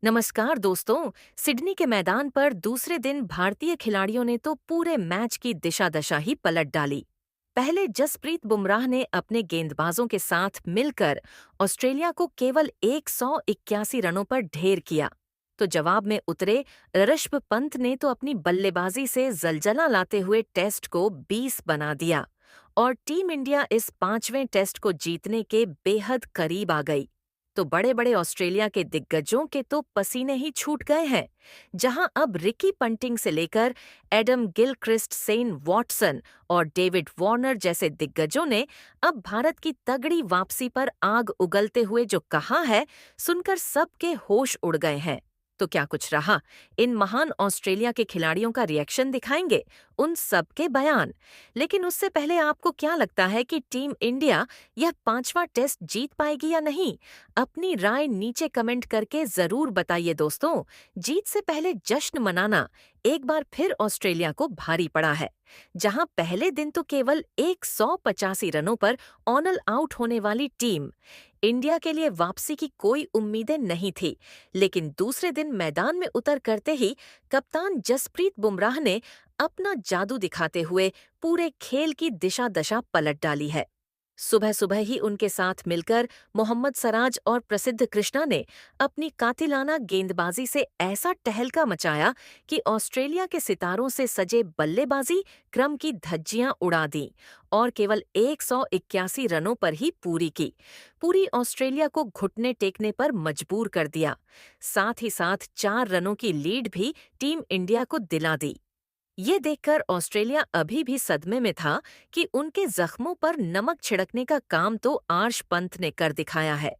नमस्कार दोस्तों। सिडनी के मैदान पर दूसरे दिन भारतीय खिलाड़ियों ने तो पूरे मैच की दिशा दशा ही पलट डाली। पहले जसप्रीत बुमराह ने अपने गेंदबाजों के साथ मिलकर ऑस्ट्रेलिया को केवल 181 रनों पर ढेर किया। तो जवाब में उतरे ऋषभ पंत ने तो अपनी बल्लेबाजी से जलजला लाते हुए टेस्ट को 20 बना दिया और टीम इंडिया इस पांचवें टेस्ट को जीतने के बेहद करीब आ गई। तो बड़े बड़े ऑस्ट्रेलिया के दिग्गजों के तो पसीने ही छूट गए हैं। जहां अब रिकी पंटिंग से लेकर एडम गिलक्रिस्ट, सेन वॉटसन और डेविड वार्नर जैसे दिग्गजों ने अब भारत की तगड़ी वापसी पर आग उगलते हुए जो कहा है, सुनकर सबके होश उड़ गए हैं। तो क्या कुछ रहा, इन महान ऑस्ट्रेलिया के खिलाड़ियों का रिएक्शन दिखाएंगे, उन सब के बयान। लेकिन उससे पहले आपको क्या लगता है कि टीम इंडिया यह पांचवा टेस्ट जीत पाएगी या नहीं? अपनी राय नीचे कमेंट करके जरूर बताइए दोस्तों। जीत से पहले जश्न मनाना एक बार फिर ऑस्ट्रेलिया को भारी पड़ा है। जहां पहले दिन तो केवल 185 रनों पर ऑल आउट होने वाली टीम इंडिया के लिए वापसी की कोई उम्मीदें नहीं थी, लेकिन दूसरे दिन मैदान में उतर करते ही कप्तान जसप्रीत बुमराह ने अपना जादू दिखाते हुए पूरे खेल की दिशा दशा पलट डाली है। सुबह सुबह ही उनके साथ मिलकर मोहम्मद सराज और प्रसिद्ध कृष्णा ने अपनी कातिलाना गेंदबाजी से ऐसा टहलका मचाया कि ऑस्ट्रेलिया के सितारों से सजे बल्लेबाजी क्रम की धज्जियां उड़ा दी और केवल 181 रनों पर ही पूरी की। पूरी ऑस्ट्रेलिया को घुटने टेकने पर मजबूर कर दिया। साथ ही साथ 4 रनों की लीड भी टीम इंडिया को दिला दी। ये देखकर ऑस्ट्रेलिया अभी भी सदमे में था कि उनके जख्मों पर नमक छिड़कने का काम तो आर्श पंत ने कर दिखाया है।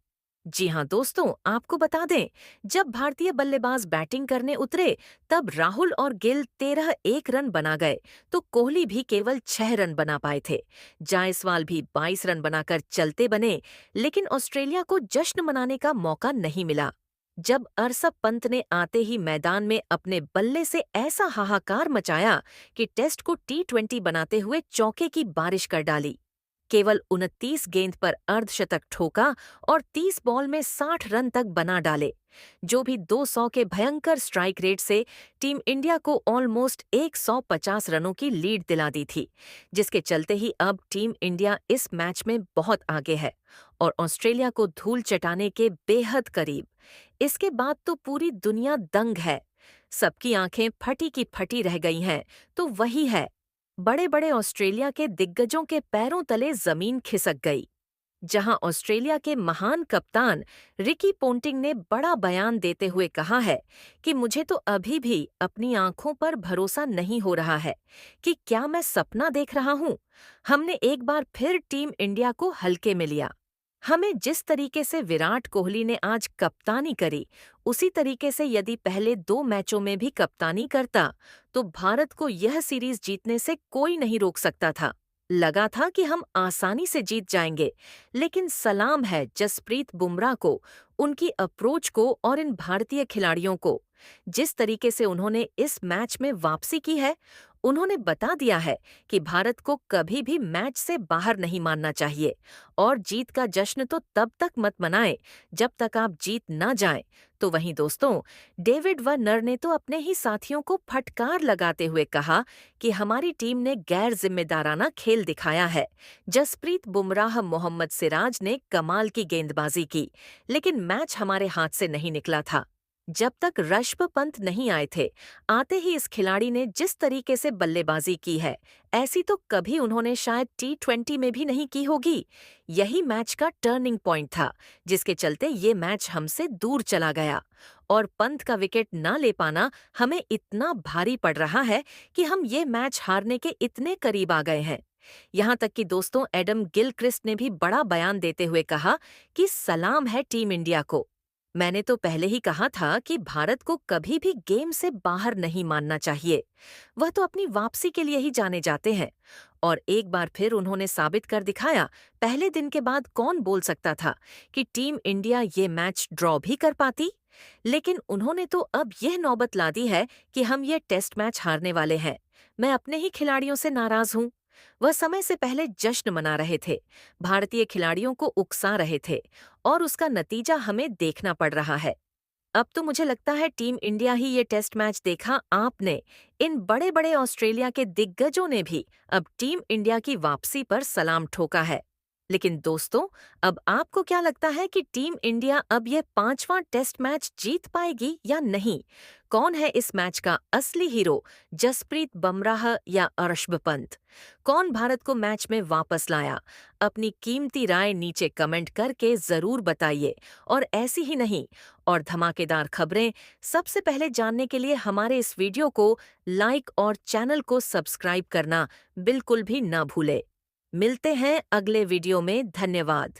जी हाँ दोस्तों, आपको बता दें, जब भारतीय बल्लेबाज बैटिंग करने उतरे तब राहुल और गिल 13 रन बना गए, तो कोहली भी केवल 6 रन बना पाए थे। जायसवाल भी 22 रन बनाकर चलते बने, लेकिन ऑस्ट्रेलिया को जश्न मनाने का मौका नहीं मिला। जब अरसब पंत ने आते ही मैदान में अपने बल्ले से ऐसा हाहाकार मचाया कि टेस्ट को T20 बनाते हुए चौके की बारिश कर डाली। केवल 29 गेंद पर अर्धशतक ठोका और 30 बॉल में 60 रन तक बना डाले, जो भी 200 के भयंकर स्ट्राइक रेट से टीम इंडिया को ऑलमोस्ट 150 रनों की लीड दिला दी थी, जिसके चलते ही अब टीम इंडिया इस मैच में बहुत आगे है और ऑस्ट्रेलिया को धूल चटाने के बेहद करीब। इसके बाद तो पूरी दुनिया दंग है। सबकी आंखें फटी की फटी रह गई हैं। तो वही है, बड़े बड़े ऑस्ट्रेलिया के दिग्गजों के पैरों तले जमीन खिसक गई। जहां ऑस्ट्रेलिया के महान कप्तान रिकी पोंटिंग ने बड़ा बयान देते हुए कहा है कि मुझे तो अभी भी अपनी आंखों पर भरोसा नहीं हो रहा है कि क्या मैं सपना देख रहा हूं। हमने एक बार फिर टीम इंडिया को हल्के में लिया। हमें जिस तरीके से विराट कोहली ने आज कप्तानी करी, उसी तरीके से यदि पहले 2 मैचों में भी कप्तानी करता, तो भारत को यह सीरीज जीतने से कोई नहीं रोक सकता था। लगा था कि हम आसानी से जीत जाएंगे, लेकिन सलाम है जसप्रीत बुमराह को, उनकी अप्रोच को और इन भारतीय खिलाड़ियों को। जिस तरीके से उन्होंने इस मैच में वापसी की है, उन्होंने बता दिया है कि भारत को कभी भी मैच से बाहर नहीं मानना चाहिए और जीत का जश्न तो तब तक मत मनाएं जब तक आप जीत ना जाएं। तो वहीं दोस्तों, डेविड वार्नर ने तो अपने ही साथियों को फटकार लगाते हुए कहा कि हमारी टीम ने गैर जिम्मेदाराना खेल दिखाया है। जसप्रीत बुमराह, मोहम्मद सिराज ने कमाल की गेंदबाजी की, लेकिन मैच हमारे हाथ से नहीं निकला था। जब तक ऋषभ पंत नहीं आए थे, आते ही इस खिलाड़ी ने जिस तरीके से बल्लेबाजी की है, ऐसी तो कभी उन्होंने शायद T20 में भी नहीं की होगी। यही मैच का टर्निंग पॉइंट था, जिसके चलते ये मैच हमसे दूर चला गया और पंत का विकेट न ले पाना हमें इतना भारी पड़ रहा है कि हम ये मैच हारने के इतने करीब आ गए हैं। यहाँ तक कि दोस्तों, एडम गिलक्रिस्ट ने भी बड़ा बयान देते हुए कहा कि सलाम है टीम इंडिया को। मैंने तो पहले ही कहा था कि भारत को कभी भी गेम से बाहर नहीं मानना चाहिए। वह तो अपनी वापसी के लिए ही जाने जाते हैं और एक बार फिर उन्होंने साबित कर दिखाया। पहले दिन के बाद कौन बोल सकता था कि टीम इंडिया ये मैच ड्रॉ भी कर पाती। लेकिन उन्होंने तो अब यह नौबत ला दी है कि हम ये टेस्ट मैच हारने वाले हैं। मैं अपने ही खिलाड़ियों से नाराज हूँ। वह समय से पहले जश्न मना रहे थे, भारतीय खिलाड़ियों को उकसा रहे थे और उसका नतीजा हमें देखना पड़ रहा है। अब तो मुझे लगता है टीम इंडिया ही ये टेस्ट मैच देखा आपने। इन बड़े बड़े ऑस्ट्रेलिया के दिग्गजों ने भी अब टीम इंडिया की वापसी पर सलाम ठोका है। लेकिन दोस्तों, अब आपको क्या लगता है कि टीम इंडिया अब ये पांचवां टेस्ट मैच जीत पाएगी या नहीं? कौन है इस मैच का असली हीरो, जसप्रीत बुमराह या ऋषभ पंत? कौन भारत को मैच में वापस लाया? अपनी कीमती राय नीचे कमेंट करके जरूर बताइए। और ऐसी ही नहीं और धमाकेदार खबरें सबसे पहले जानने के लिए हमारे इस वीडियो को लाइक और चैनल को सब्सक्राइब करना बिल्कुल भी ना भूले। मिलते हैं अगले वीडियो में। धन्यवाद।